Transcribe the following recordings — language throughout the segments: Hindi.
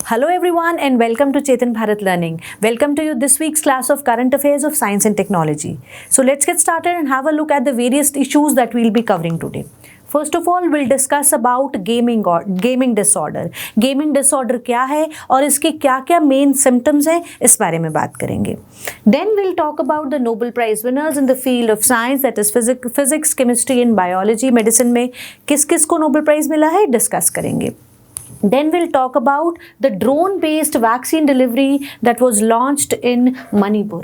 Hello everyone and welcome to Chetan Bharat Learning. Welcome to you this week's class of Current Affairs of Science and Technology. So let's get started and have a look at the various issues that we'll be covering today. First of all, we'll discuss about gaming disorder. Gaming disorder क्या है और इसके क्या-क्या main symptoms हैं, इस बारे में बात करेंगे. Then we'll talk about the Nobel Prize winners in the field of science, that is physics, chemistry and biology. Medicine में किस-किस को Nobel Prize मिला है, discuss करेंगे. Then we'll talk about the drone-based vaccine delivery that was launched in Manipur.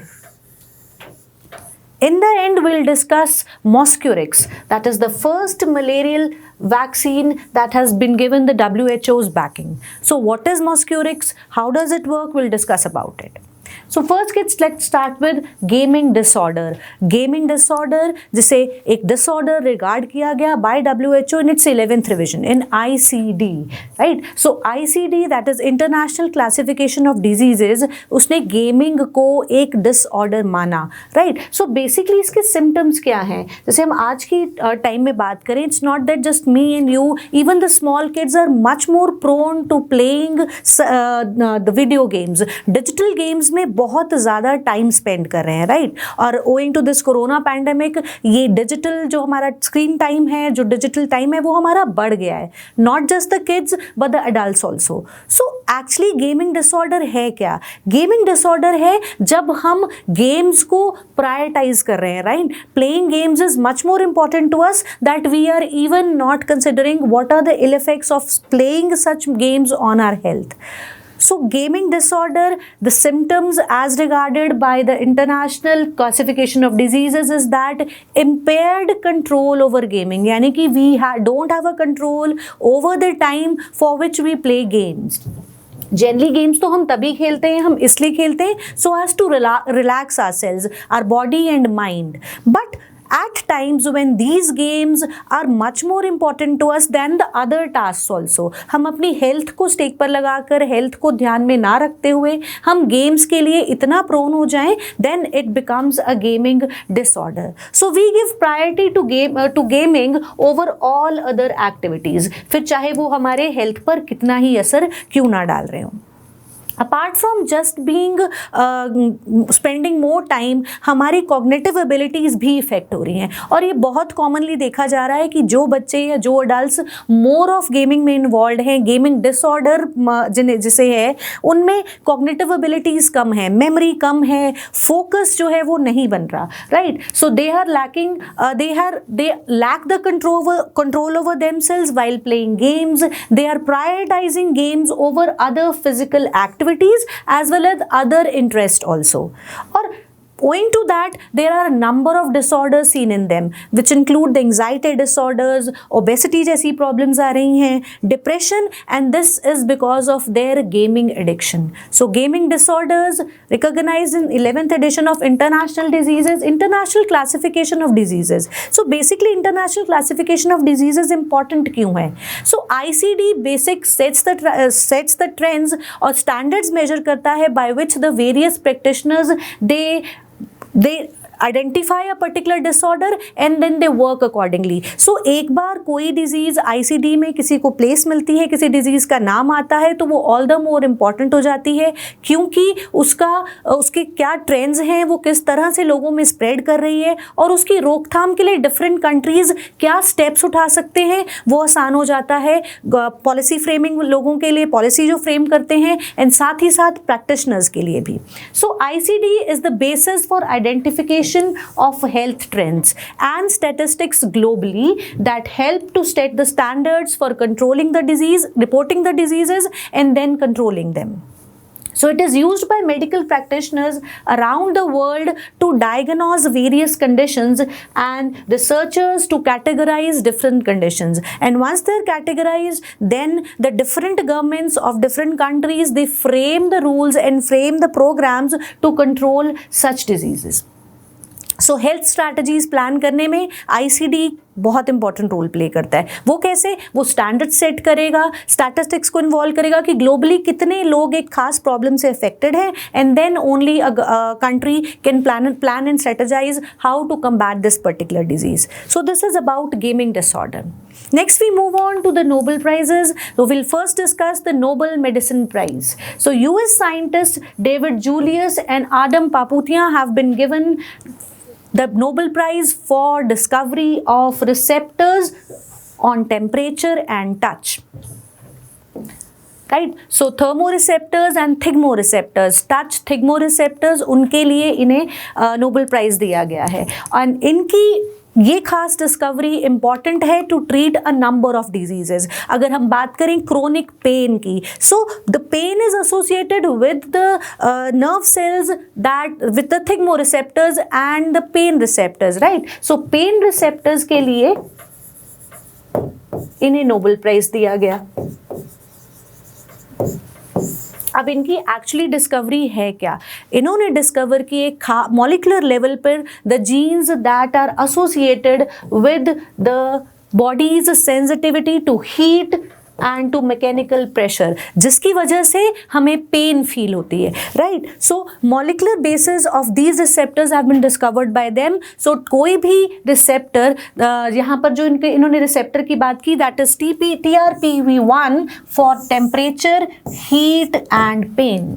In the end, we'll discuss Mosquirix, that is the first malarial vaccine that has been given the WHO's backing. So what is Mosquirix? How does it work? We'll discuss about it. So first let's start with gaming disorder. Gaming disorder जिसे एक disorder regard किया गया by WHO in its 11th revision in ICD, right? So ICD, that is International Classification of Diseases, उसने gaming को एक disorder माना, right? So basically इसके symptoms क्या हैं? जैसे हम आज की time में बात करें, it's not that just me and you, even the small kids are much more prone to playing the video games. Digital games में बहुत ज़्यादा टाइम स्पेंड कर रहे हैं, राइट? और owing to this corona pandemic ये डिजिटल जो हमारा स्क्रीन टाइम है, जो डिजिटल टाइम है, वो हमारा बढ़ गया है. Not just the kids but the adults also. So actually gaming disorder है क्या? गेमिंग डिसऑर्डर है जब हम गेम्स को प्रायोरिटाइज कर रहे हैं, right? Playing games is much more important to us that we are even not considering what are the ill effects of playing such games on our health. So gaming disorder, the symptoms as regarded by the International Classification of Diseases is that impaired control over gaming, यानी कि we don't have a control over the time for which we play games. Generally games तो हम तभी खेलते हैं, हम इसलिए खेलते हैं so as to relax ourselves, our body and mind. But at times when these games are much more important to us than the other tasks also, हम अपनी हेल्थ को स्टेक पर लगाकर हेल्थ को ध्यान में ना रखते हुए हम गेम्स के लिए इतना प्रोन हो जाएं, then it becomes a gaming disorder. So we give priority to gaming over all other activities, फिर चाहे वो हमारे हेल्थ पर कितना ही असर क्यों ना डाल रहे हों. Apart from just being spending more time, हमारी कॉग्निटिव एबिलिटीज़ भी इफेक्ट हो रही हैं. और ये बहुत कॉमनली देखा जा रहा है कि जो बच्चे या जो अडल्ट मोर ऑफ गेमिंग में इन्वॉल्व हैं, गेमिंग डिसऑर्डर जिसे है, उनमें कॉग्निटिव एबिलिटीज़ कम है, मेमोरी कम है, फोकस जो है वो नहीं बन रहा, right? So they are lacking, they lack the control over themselves while playing games. They are prioritising games over other physical activities as well as other interest also. Or owing to that, there are a number of disorders seen in them, which include the anxiety disorders, obesity जैसी problems आ रही हैं, depression, and this is because of their gaming addiction. So gaming disorders recognized in 11th edition of International Classification of Diseases. So basically International Classification of Diseases important क्यों है? So ICD basic sets the trends और standards measure करता है by which the various practitioners they identify a particular disorder and then they work accordingly. So एक बार कोई डिजीज़ ICD में किसी को प्लेस मिलती है, किसी डिजीज़ का नाम आता है, तो वो ऑल द मोर इम्पॉर्टेंट हो जाती है क्योंकि उसके क्या ट्रेंड्स हैं, वो किस तरह से लोगों में स्प्रेड कर रही है और उसकी रोकथाम के लिए डिफरेंट कंट्रीज़ क्या स्टेप्स उठा सकते हैं, वो आसान हो जाता है. पॉलिसी फ्रेमिंग लोगों के लिए पॉलिसी जो फ्रेम करते हैं एंड साथ ही साथ प्रैक्टिशनर्स के लिए भी. सो ICD is the basis for identification of health trends and statistics globally that help to set the standards for controlling the disease, reporting the diseases and then controlling them. So it is used by medical practitioners around the world to diagnose various conditions and researchers to categorize different conditions. And once they're categorized, then the different governments of different countries, they frame the rules and frame the programs to control such diseases. So health strategies plan करने में ICD बहुत इंपॉर्टेंट रोल प्ले करता है। वो कैसे? वो स्टैंडर्ड सेट करेगा, स्टैटिस्टिक्स को इन्वॉल्व करेगा कि ग्लोबली कितने लोग एक खास प्रॉब्लम से अफेक्टेड हैं, and then only a country can plan and strategise how to combat this particular disease. So this is about gaming disorder. Next we move on to the Nobel Prizes. So we'll first discuss the Nobel Medicine Prize. So US scientists David Julius and Adam Paputian have been given the Nobel Prize for discovery of receptors on temperature and touch. Right? So thermoreceptors and thigmoreceptors, touch thigmoreceptors, उनके लिए इन्हें नोबेल प्राइज दिया गया है। और इनकी ये खास डिस्कवरी इंपॉर्टेंट है to treat a number of diseases. अगर हम बात करें क्रोनिक पेन की, so the pain is associated with the nerve cells that with the thigmoreceptors and the pain receptors, right? So pain receptors के लिए इन्हें नोबेल प्राइज दिया गया। अब इनकी एक्चुअली डिस्कवरी है क्या? इन्होंने डिस्कवर की एक मॉलिक्यूलर लेवल पर the genes that are associated with the body's sensitivity to heat and to mechanical pressure, जिसकी वजह से हमें पेन फील होती है, right? So molecular basis of these receptors have been discovered by them. So कोई भी रिसेप्टर, यहाँ पर जो इन्होंने रिसेप्टर की बात की, that is TRPV1 for temperature, heat and pain,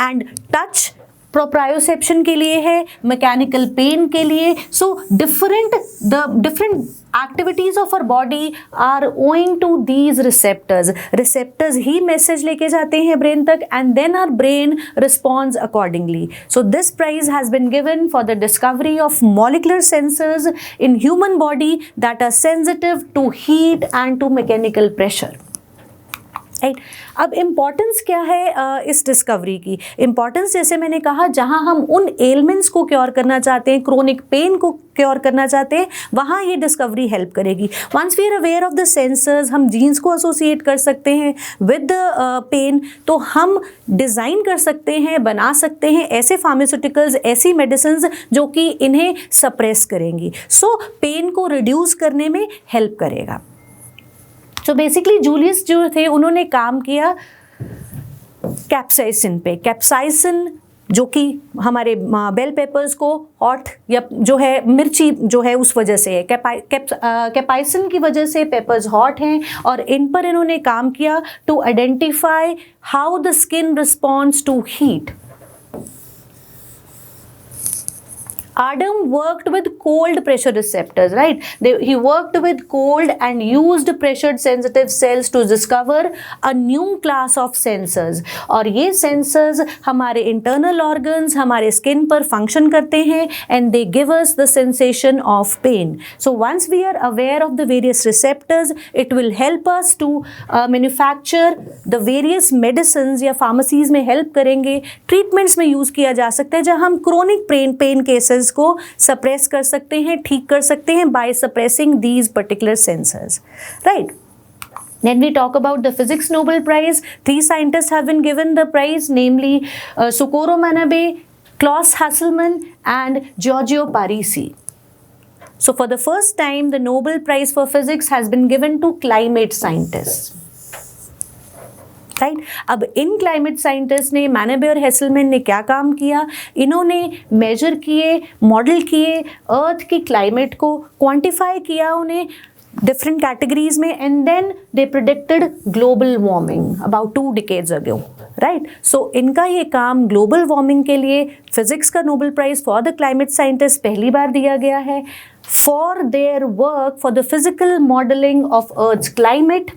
and touch proprioception के लिए है, मैकेनिकल पेन के लिए। So different activities of our body are owing to these receptors. Receptors ही मैसेज लेके जाते हैं ब्रेन तक, and then our brain responds accordingly. So this prize has been given for the discovery of molecular sensors in human body that are sensitive to heat and to mechanical pressure, right? अब इम्पॉर्टेंस क्या है इस डिस्कवरी की? इम्पॉर्टेंस जैसे मैंने कहा, जहां हम उन एलिमेंट्स को क्योर करना चाहते हैं, क्रोनिक पेन को क्योर करना चाहते हैं, वहां ये डिस्कवरी हेल्प करेगी। Once we are aware of the sensors, हम जीन्स को एसोसिएट कर सकते हैं विद द पेन, तो हम डिज़ाइन कर सकते हैं, बना सकते हैं ऐसे फार्मास्यूटिकल्स, ऐसी मेडिसिन जो कि इन्हें सप्रेस करेंगी। सो पेन को रिड्यूस करने में हेल्प करेगा। तो बेसिकली जूलियस जो थे, उन्होंने काम किया कैप्साइसिन पे। कैप्साइसिन जो कि हमारे बेल पेपर्स को हॉट, या जो है मिर्ची जो है उस वजह से है, कैप्साइसिन की वजह से पेपर्स हॉट हैं, और इन पर इन्होंने काम किया to identify how the skin responds to heat. Adam worked with cold pressure receptors, right? He worked with cold and used pressured sensitive cells to discover a new class of sensors. और ये sensors हमारे internal organs, हमारे skin पर function करते हैं, and they give us the sensation of pain. So once we are aware of the various receptors, it will help us to manufacture the various medicines, या pharmacies में help करेंगे, treatments में use किया जा सकता है, जहाँ हम chronic pain cases को सप्रेस कर सकते हैं, ठीक कर सकते हैं by suppressing these particular sensors, right? Then we talk about the Physics Nobel Prize. 3 scientists have been given the prize, namely Socorro Manabe, Klaus Hasselmann and Giorgio Parisi. So for the first time, the Nobel Prize for Physics has been given to climate scientists. Right? अब इन क्लाइमेट साइंटिस्ट ने, मैनेबे और हेसलमैन ने क्या काम किया? इन्होंने मेजर किए, मॉडल किए अर्थ की क्लाइमेट को, क्वांटिफाई किया उन्हें डिफरेंट कैटेगरीज में, and then they predicted global warming about 2 decades ago, right? So इनका ये काम ग्लोबल वार्मिंग के लिए फिजिक्स का Nobel prize for the climate scientist पहली बार दिया गया है, for their work for the physical modelling of earth's climate,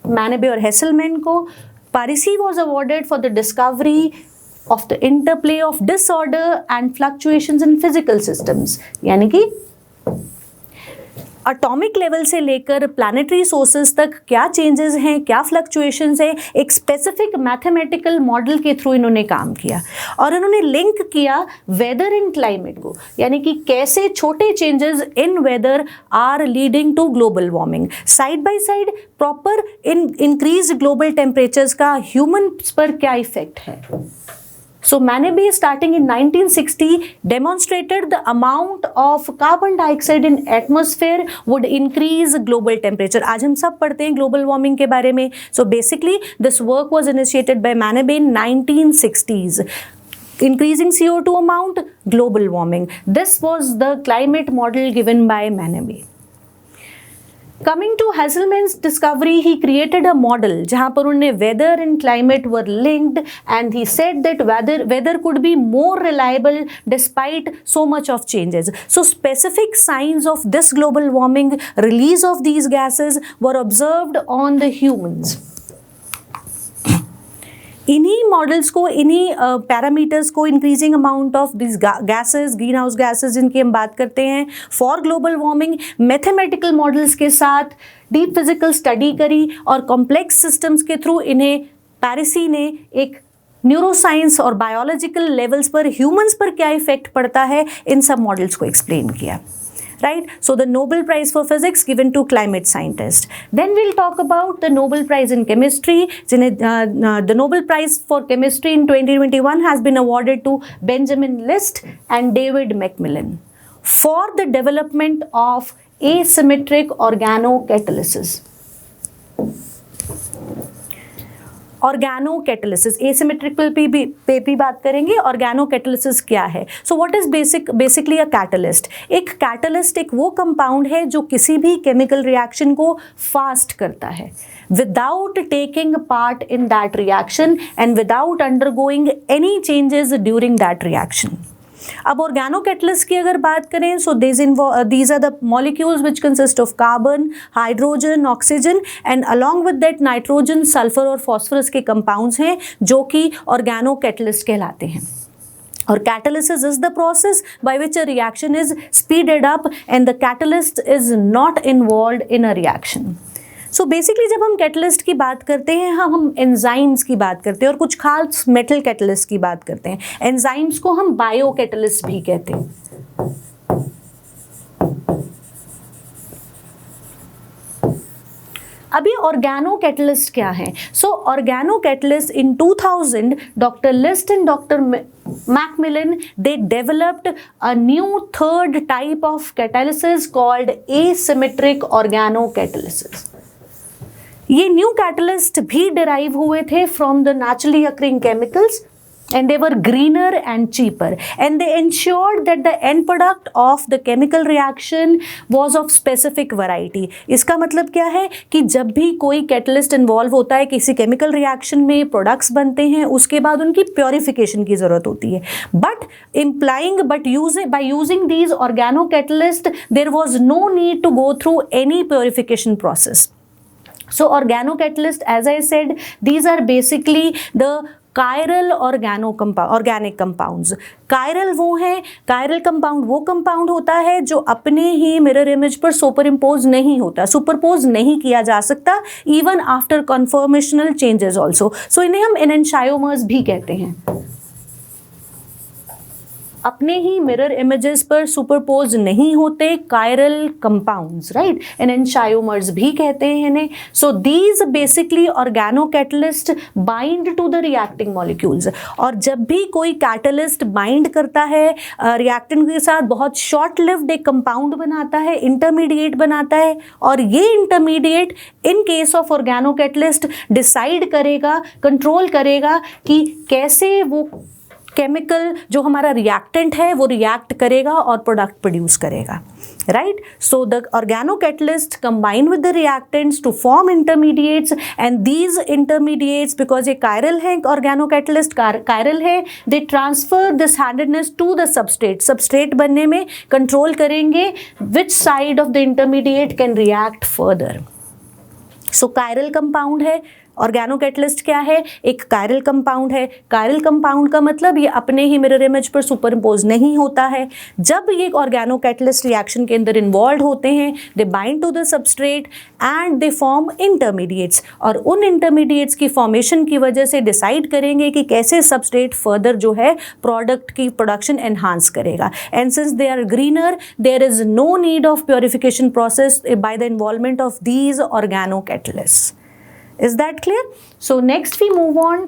Manabe और हेसलमैन को। Parisi was awarded for the discovery of the interplay of disorder and fluctuations in physical systems, यानी कि एटॉमिक लेवल से लेकर प्लैनेटरी सोर्सेज तक क्या चेंजेस हैं, क्या फ्लक्चुएशंस हैं, एक स्पेसिफिक मैथमेटिकल मॉडल के थ्रू इन्होंने काम किया, और इन्होंने लिंक किया वेदर इन क्लाइमेट को, यानी कि कैसे छोटे changes in weather are leading to global warming. Side by side proper increase global temperatures का ह्यूमन पर क्या इफेक्ट है, So Manabe, starting in 1960, demonstrated the amount of carbon dioxide in atmosphere would increase global temperature. आज हम सब पढ़ते हैं global warming के बारे में. So basically this work was initiated by Manabe in 1960s. Increasing CO2 amount, global warming. This was the climate model given by Manabe. Coming to Hasselmann's discovery, he created a model जहाँ पर उन्होंने weather and climate were linked, and he said that weather could be more reliable despite so much of changes. So specific signs of this global warming, release of these gases, were observed on the humans. इन्हीं मॉडल्स को, इन्हीं पैरामीटर्स को, increasing amount of this gases, green house gases जिनकी हम बात करते हैं for global warming, mathematical models के साथ डीप फिजिकल स्टडी करी और कॉम्प्लेक्स सिस्टम्स के थ्रू इन्हें पैरिसी ने एक न्यूरोसाइंस और बायोलॉजिकल लेवल्स पर ह्यूमंस पर क्या इफेक्ट पड़ता है इन सब मॉडल्स को एक्सप्लेन किया. Right? So the Nobel Prize for Physics given to climate scientists. Then we'll talk about the Nobel Prize in Chemistry. The Nobel Prize for Chemistry in 2021 has been awarded to Benjamin List and David Macmillan for the development of asymmetric organocatalysis. Organocatalysis, asymmetrical पे भी बात करेंगे. ऑर्गेनोकैटालिसिस क्या है? So what is basically a catalyst. एक कैटलिस्ट एक वो कंपाउंड है जो किसी भी केमिकल रिएक्शन को फास्ट करता है without taking part in that reaction and without undergoing any changes during that reaction. अब ऑर्गेनोकैटलिस्ट की अगर बात करें, सो these are the molecules which consist of carbon, hydrogen, oxygen and along with that nitrogen, sulfur और phosphorus के compounds हैं जो कि ऑर्गेनोकैटलिस्ट कहलाते हैं. और catalysis is the process by which a reaction is speeded up and the catalyst is not involved in a reaction. So basically जब हम कैटलिस्ट की बात करते हैं, हम एंजाइम्स की बात करते हैं और कुछ खास मेटल कैटलिस्ट की बात करते हैं. एंजाइम्स को हम बायो कैटलिस्ट भी कहते हैं. अभी ऑर्गेनो कैटलिस्ट क्या है? So organo catalyst in 2000 doctor List and doctor Macmillan, they developed a new third type of catalysis called asymmetric organocatalysis. ये न्यू कैटलिस्ट भी डिराइव हुए थे from the naturally occurring chemicals and they were greener and cheaper and they ensured that the end product of the chemical reaction was of specific variety. इसका मतलब क्या है कि जब भी कोई कैटलिस्ट इन्वॉल्व होता है किसी केमिकल रिएक्शन में, प्रोडक्ट्स बनते हैं, उसके बाद उनकी प्योरिफिकेशन की ज़रूरत होती है. by using these organocatalysts there was no need to go through any purification process. So organocatalyst, as I said, these are basically the chiral organic compounds. Chiral वो है, कायरल कंपाउंड वो कंपाउंड होता है जो अपने ही मिरर इमेज पर सुपर इम्पोज नहीं होता, सुपरपोज नहीं किया जा सकता even after conformational changes also. So इन्हें हम एनेंशाइमर्स भी कहते हैं. अपने ही मिरर इमेजेस पर सुपरपोज नहीं होते कायरल कंपाउंड्स, राइट, एनेंशाइमर्स भी कहते हैं इन्हें. So these basically organocatalyst bind to the reacting molecules. और जब भी कोई कैटलिस्ट बाइंड करता है रिएक्टेंट के साथ, बहुत शॉर्ट लिव्ड एक कंपाउंड बनाता है, इंटरमीडिएट बनाता है, और ये intermediate in case of organocatalyst decide करेगा, कंट्रोल करेगा कि कैसे वो केमिकल जो हमारा रिएक्टेंट है वो रिएक्ट करेगा और प्रोडक्ट प्रोड्यूस करेगा, right. So the organocatalyst combine with the reactants to form intermediates and these intermediates, because ये कायरल है, ऑर्गेनोकैटलिस्ट कायरल है, they transfer this handedness to the substrate. Substrate बनने में कंट्रोल करेंगे which side of the intermediate can react further. So chiral compound है. ऑर्गेनोकैटलिस्ट क्या है? एक कायरल कंपाउंड है. कायरल कंपाउंड का मतलब ये अपने ही मिरर इमेज पर सुपर इम्पोज नहीं होता है. जब ये ऑर्गेनोकैटलिस्ट रिएक्शन के अंदर इन्वॉल्व होते हैं, they bind to the substrate and they form intermediates, और उन इंटरमीडिएट्स की फॉर्मेशन की वजह से डिसाइड करेंगे कि कैसे सबस्ट्रेट फर्दर जो है प्रोडक्ट की प्रोडक्शन एनहांस करेगा. And since they are greener, there is no need of purification process by the involvement of these organocatalyst. Is that clear? So next we move on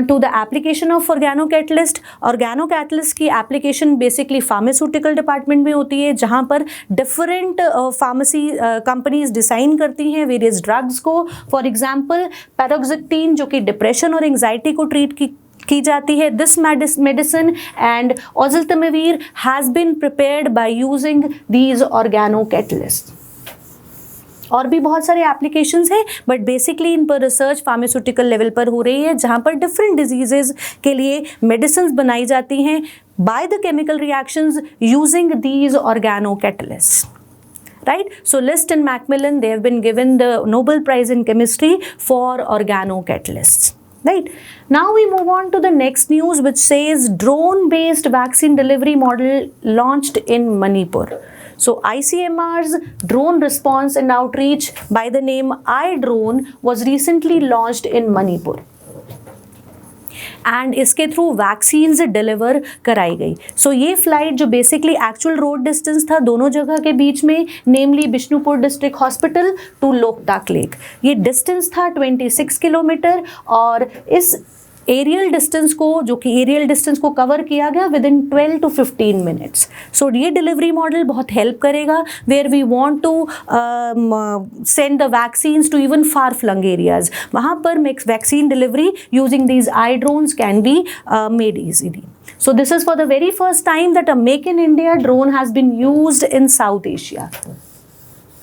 to the application of organocatalyst. Organocatalyst की application basically pharmaceutical department में होती है, जहाँ पर different pharmacy companies design करती हैं various drugs को. For example, paroxetine जो कि depression और anxiety को treat की जाती है. This medicine and oseltamivir has been prepared by using these organocatalysts. और भी बहुत सारे एप्लीकेशंस हैं, बट बेसिकली इन पर रिसर्च फार्मास्यूटिकल लेवल पर हो रही है, जहाँ पर डिफरेंट डिजीजेज के लिए मेडिसिन बनाई जाती हैं by the chemical reactions using these organocatalysts. Right? So List and Macmillan, they have been given the Nobel Prize in Chemistry for organocatalysts. Right? Now we move on to the next news, which says drone-based vaccine delivery model launched in Manipur. So ICMR's drone response and outreach by the name iDrone was recently launched in Manipur. And इसके थ्रू वैक्सीन्स डिलीवर कराई गई. सो ये फ्लाइट जो बेसिकली एक्चुअल रोड डिस्टेंस था दोनों जगह के बीच में, namely Bishnupur district hospital to Loktak lake, ये डिस्टेंस था 26 किलोमीटर. और इस एरियल डिस्टेंस को, जो कि एरियल डिस्टेंस को कवर किया गया within 12 to 15 minutes. So ये डिलीवरी मॉडल बहुत हेल्प करेगा where we want to send the vaccines to even far flung areas. वहाँ पर vaccine delivery using these iDrones can be made easily. So this is for the very first time that a Make in India drone has been used in South Asia.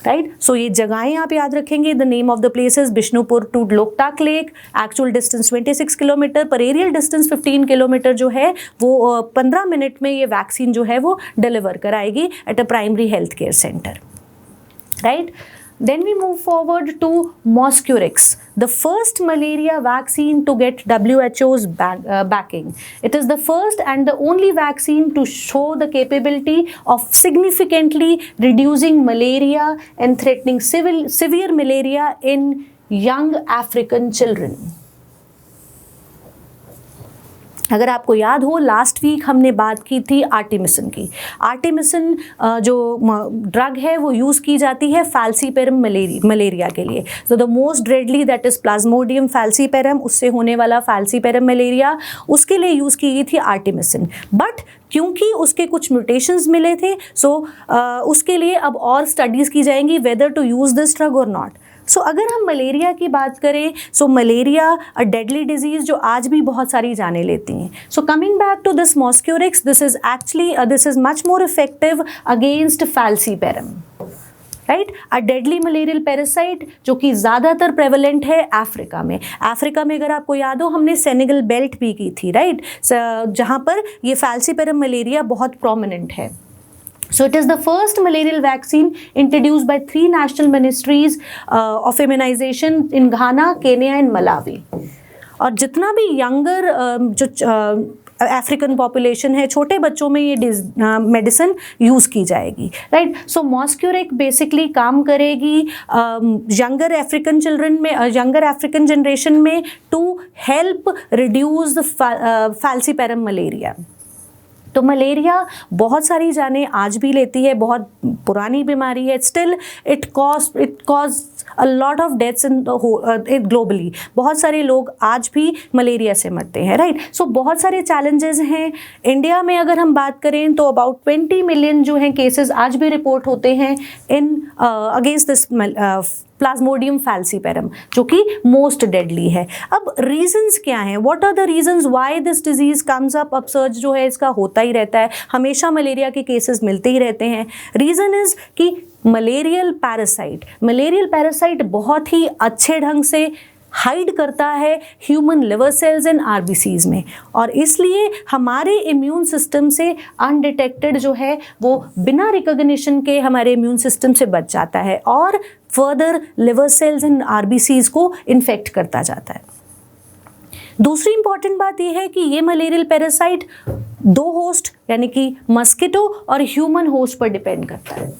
Right? So ये जगहें आप याद रखेंगे. The name of the places Bishnupur to Loktak lake, actual distance 26 kilometre पर एरियल डिस्टेंस 15 किलोमीटर जो है वो 15 मिनट में ये वैक्सीन जो है वो डिलीवर कराएगी at a primary health care centre. Right? Then we move forward to Mosquirix, the first malaria vaccine to get WHO's backing. It is the first and the only vaccine to show the capability of significantly reducing malaria and threatening severe malaria in young African children. अगर आपको याद हो, लास्ट वीक हमने बात की थी आर्टेमिसिन की. आर्टेमिसिन जो ड्रग है वो यूज़ की जाती है फैल्सीपेरम मलेरिया के लिए. तो the most deadly that is Plasmodium falciparum, उससे होने वाला फैल्सीपेरम मलेरिया, उसके लिए यूज़ की गई थी आर्टेमिसिन. बट क्योंकि उसके कुछ म्यूटेशंस मिले थे, सो उसके लिए अब और स्टडीज़ की जाएंगी whether to use this drug और नॉट. सो अगर हम मलेरिया की बात करें, so malaria a deadly disease जो आज भी बहुत सारी जाने लेती हैं. So coming back to this Mosquirix, this is much more effective against falciparum. Right? A deadly malarial parasite जो कि ज़्यादातर प्रेवलेंट है अफ्रीका में. अफ्रीका में अगर आपको याद हो, हमने सेनेगल बेल्ट भी की थी, राइट? जहाँ पर ये फैल्सीपेरम मलेरिया बहुत प्रोमिनेंट है. So it is the first malarial vaccine introduced by 3 national ministries of immunization in Ghana, Kenya and Malawi. और जितना भी यंगर जो अफ्रीकन पॉपुलेशन है, छोटे बच्चों में ये मेडिसिन यूज़ की जाएगी. राइट? सो मॉस्क्यूरिक बेसिकली काम करेगी यंगर अफ्रीकन चिल्ड्रन में, यंगर अफ्रीकन जनरेशन में to help reduce the falciparum malaria. तो मलेरिया बहुत सारी जानें आज भी लेती है, बहुत पुरानी बीमारी है. Still it cause a lot of deaths in globally. बहुत सारे लोग आज भी मलेरिया से मरते हैं. राइट? सो बहुत सारे चैलेंजेस हैं. इंडिया में अगर हम बात करें तो अबाउट 20 मिलियन जो हैं केसेस आज भी रिपोर्ट होते हैं in against this Plasmodium falciparum, जो कि मोस्ट डेडली है. अब रीजंस क्या हैं? What are the reasons why this disease comes up? Upsurge जो है इसका होता ही रहता है, हमेशा मलेरिया के केसेस मिलते ही रहते हैं. रीज़न इज़ कि मलेरियल पैरासाइट बहुत ही अच्छे ढंग से हाइड करता है human liver cells and RBCs में, और इसलिए हमारे इम्यून सिस्टम से अनडिटेक्टेड जो है वो बिना रिकॉग्निशन के हमारे इम्यून सिस्टम से बच जाता है और further liver cells and RBCs को इन्फेक्ट करता जाता है. दूसरी इंपॉर्टेंट बात यह है कि ये मलेरियल पैरासाइट 2 होस्ट यानी कि मस्किटो और ह्यूमन होस्ट पर डिपेंड करता है.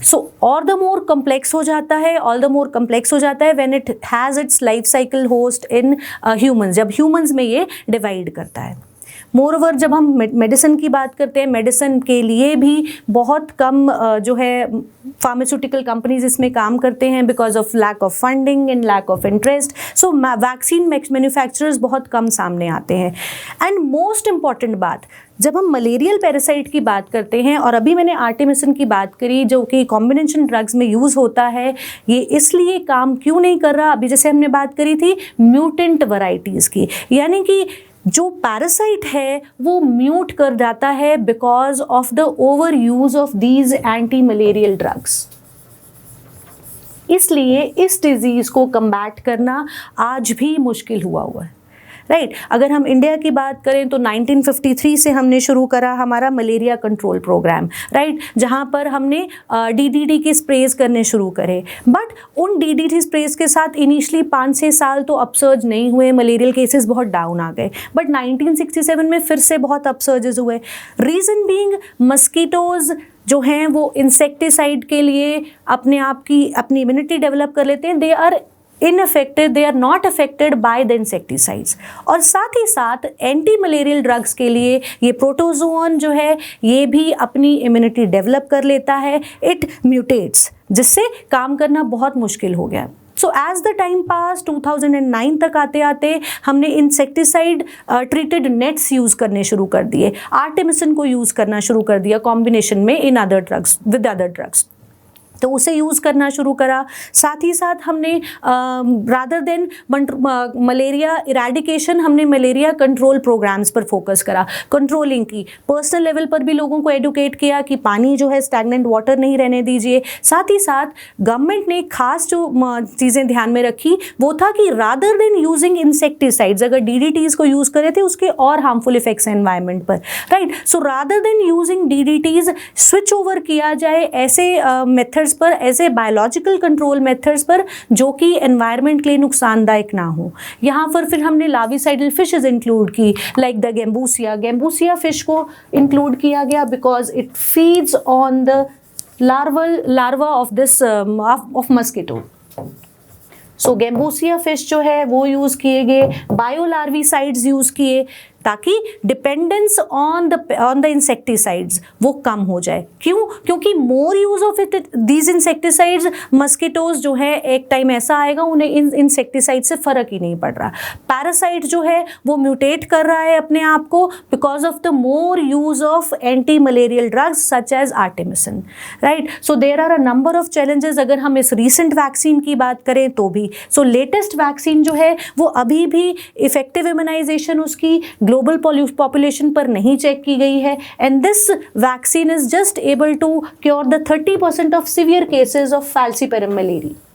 So all the more complex हो जाता है when it has its life cycle host in humans, जब ह्यूमंस में ये डिवाइड करता है. मोर ओवर जब हम मेडिसिन की बात करते हैं, मेडिसिन के लिए भी बहुत कम जो है फार्मास्यूटिकल कंपनीज इसमें काम करते हैं because of lack of funding and lack of interest. So vaccine manufacturers बहुत कम सामने आते हैं. एंड मोस्ट इंपॉर्टेंट बात, जब हम मलेरियल पैरासाइट की बात करते हैं, और अभी मैंने आर्टेमिसिन की बात करी जो कि कॉम्बिनेशन ड्रग्स में यूज़ होता है, ये इसलिए काम क्यों नहीं कर रहा, अभी जैसे हमने बात करी थी म्यूटेंट वैरायटीज़ की, यानी कि जो पैरासाइट है वो म्यूट कर जाता है because of the over use of these anti malarial drugs. इसलिए इस डिजीज को कम्बैट करना आज भी मुश्किल हुआ है. राइट, अगर हम इंडिया की बात करें तो 1953 से हमने शुरू करा हमारा मलेरिया कंट्रोल प्रोग्राम, राइट, जहाँ पर हमने DDT के स्प्रेज करने शुरू करे. बट उन DDT स्प्रेज के साथ इनिशियली 5-6 साल तो अपसर्ज नहीं हुए, मलेरियल केसेस बहुत डाउन आ गए. बट 1967 में फिर से बहुत अपसर्जेस हुए. रीज़न बीइंग मस्कीटोज जो हैं वो इंसेक्टिसाइड के लिए अपने आप की अपनी इम्यूनिटी डेवलप कर लेते हैं. They are unaffected, they are not affected by the insecticides. और साथ ही साथ एंटी मलेरियल ड्रग्स के लिए ये प्रोटोजोन जो है ये भी अपनी इम्यूनिटी डेवलप कर लेता है. इट म्यूटेट्स, जिससे काम करना बहुत मुश्किल हो गया. So as the time pass 2009 तक आते आते हमने इंसेक्टिसाइड ट्रीटेड नेट्स यूज़ करने शुरू कर दिए, आर्टेमिसिन को यूज़ करना शुरू कर दिया कॉम्बिनेशन में in other drugs with other drugs, तो उसे यूज़ करना शुरू करा. साथ ही साथ हमने रादर देन मलेरिया इरेडिकेशन, हमने मलेरिया कंट्रोल प्रोग्राम्स पर फोकस करा, कंट्रोलिंग की. पर्सनल लेवल पर भी लोगों को एडुकेट किया कि पानी जो है स्टैग्नेंट वाटर नहीं रहने दीजिए. साथ ही साथ गवर्नमेंट ने खास जो चीज़ें ध्यान में रखी वो था कि रादर देन यूजिंग इंसेक्टिसाइड्स, अगर DDTs को यूज़ करे थे उसके और हार्मफुल इफेक्ट्स हैं एनवायरनमेंट पर, right. So rather than using DDTs switch over किया जाए ऐसे मेथड्स पर, ऐसे बायोलॉजिकल कंट्रोल मेथड्स पर जो कि एनवायरनमेंट के लिए नुकसानदायक ना हो. यहाँ पर फिर हमने लार्विसाइडल फिशेज इंक्लूड की, लाइक द गेम्बूसिया फिश को इंक्लूड किया गया because it feeds on the larva of this of mosquito. So gambusia fish जो है वो यूज़ किए गए, बायोलार्विसाइड्स यूज़ किए ताकि डिपेंडेंस ऑन द इंसेक्टिसाइड्स वो कम हो जाए. क्यों? क्योंकि more use of it these insecticides, mosquitoes जो है एक टाइम ऐसा आएगा उन्हें इन इंसेक्टिसाइड से फ़र्क ही नहीं पड़ रहा. पैरासाइट जो है वो म्यूटेट कर रहा है अपने आप को because of the more use of anti malarial drugs such as artemisinin, right. So there are a number of challenges. अगर हम इस रिसेंट वैक्सीन की बात करें तो भी, सो लेटेस्ट वैक्सीन जो है वो अभी भी इफेक्टिव इम्यूनाइजेशन उसकी ग्लोबल पॉपुलेशन पर नहीं चेक की गई है. And this vaccine is just able to cure the 30% of severe cases of falciparum malaria.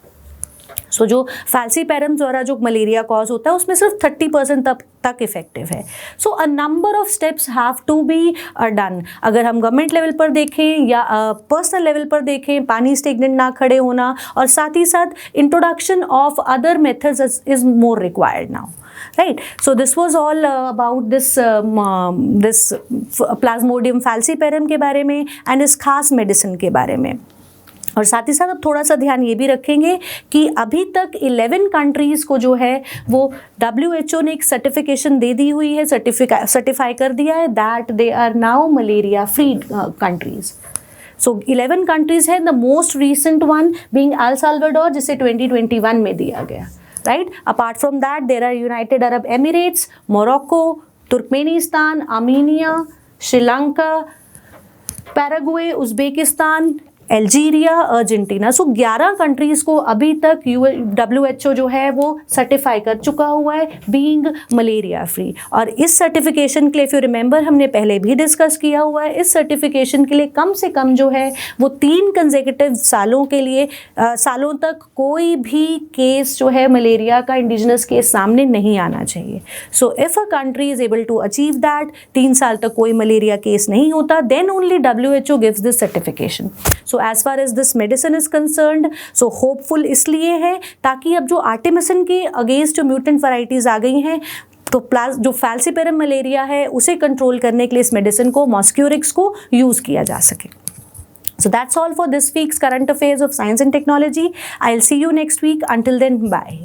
So जो फैल्सीपेरम द्वारा जो मलेरिया कॉज होता है उसमें सिर्फ 30% तक इफेक्टिव है. So a number of steps have to be done. अगर हम गवर्नमेंट लेवल पर देखें या पर्सनल लेवल पर देखें, पानी स्टेगनेंट ना खड़े होना, और साथ ही साथ introduction of other methods is more required now. Right, so this was all about this Plasmodium falciparum के बारे में and इस खास मेडिसिन के बारे में. और साथ ही साथ अब थोड़ा सा ध्यान ये भी रखेंगे कि अभी तक 11 कंट्रीज़ को जो है वो WHO ने एक सर्टिफिकेशन दे दी हुई है, सर्टिफाई कर दिया है that they are now malaria free countries. So 11 countries है, the most recent one being El Salvador जिसे 2021 में दिया गया. Right? Apart from that, there are United Arab Emirates, Morocco, Turkmenistan, Armenia, Sri Lanka, Paraguay, Uzbekistan, Algeria, Argentina. So 11 countries को अभी तक WHO जो है वो सर्टिफाई कर चुका हुआ है बीइंग मलेरिया फ्री. और इस सर्टिफिकेशन के लिए, इफ यू रिमेंबर, हमने पहले भी डिस्कस किया हुआ है, इस सर्टिफिकेशन के लिए कम से कम जो है वो 3 कंसेक्यूटिव सालों के लिए सालों तक कोई भी केस जो है मलेरिया का इंडिजिनस केस सामने नहीं आना चाहिए. So if a country is able to achieve that, 3 साल तक कोई मलेरिया केस नहीं होता, then only WHO gives this certification. So as far as this medicine is concerned, so hopeful इसलिए है ताकि अब जो आर्टेमिसिन के अगेंस्ट जो म्यूटेंट वैराइटीज़ आ गई हैं तो जो फैल्सीपेरम मलेरिया है उसे कंट्रोल करने के लिए इस मेडिसिन को, मॉस्क्यूरिक्स को, यूज़ किया जा सके. So that's all for this week's current affairs of science and technology. I'll see you next week. Until then, bye.